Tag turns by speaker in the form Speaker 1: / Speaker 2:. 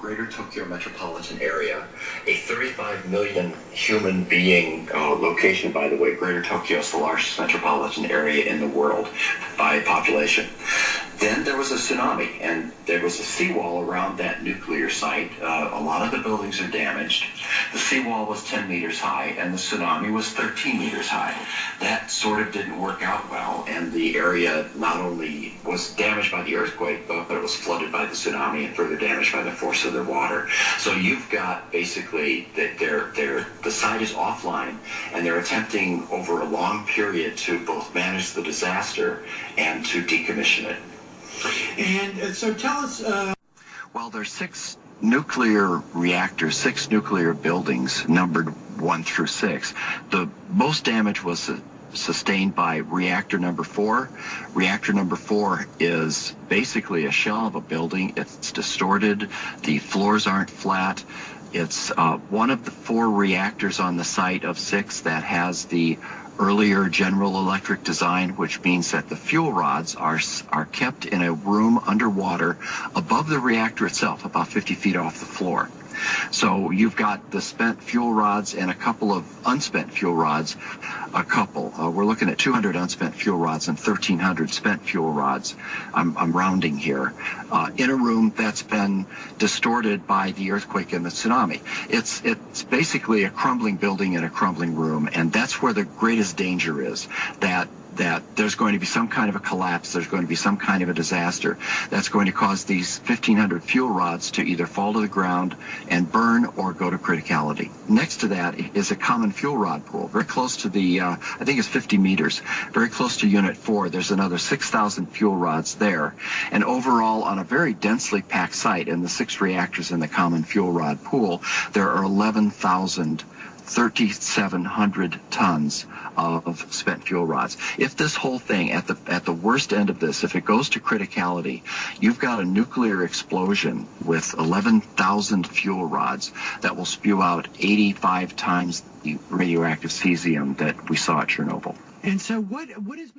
Speaker 1: greater Tokyo metropolitan area, a 35 million human being location, by the way. Greater Tokyo is the largest metropolitan area in the world by population. Then there was a tsunami, and there was a seawall around that nuclear site. A lot of the buildings are damaged. The seawall was 10 meters high, and the tsunami was 13 meters high. That sort of didn't work out well, and the area not only was damaged by the earthquake, but it was flooded by the tsunami and further damaged by the force of the water. So you've got basically that the site is offline, and they're attempting over a long period to both manage the disaster and to decommission it.
Speaker 2: And so tell us...
Speaker 1: Well, there's 6 nuclear reactors, 6 nuclear buildings numbered 1 through 6. The most damage was sustained by reactor number 4. Reactor number 4 is basically a shell of a building. It's distorted. The floors aren't flat. It's one of the 4 reactors on the site of 6 that has the earlier General Electric design, which means that the fuel rods are kept in a room underwater above the reactor itself, about 50 feet off the floor. So you've got the spent fuel rods and a couple of unspent fuel rods. We're looking at 200 unspent fuel rods and 1,300 spent fuel rods. I'm rounding here. In a room that's been distorted by the earthquake and the tsunami. It's basically a crumbling building in a crumbling room, and that's where the greatest danger is, that there's going to be some kind of a collapse, there's going to be some kind of a disaster that's going to cause these 1,500 fuel rods to either fall to the ground and burn or go to criticality. Next to that is a common fuel rod pool, very close to the, I think it's 50 meters, very close to Unit 4. There's another 6,000 fuel rods there. And overall, on a very densely packed site in the 6 reactors in the common fuel rod pool, there are 3,700 tons of spent fuel rods. If this whole thing, at the worst end of this, if it goes to criticality, you've got a nuclear explosion with 11,000 fuel rods that will spew out 85 times the radioactive cesium that we saw at Chernobyl.
Speaker 2: And so what is...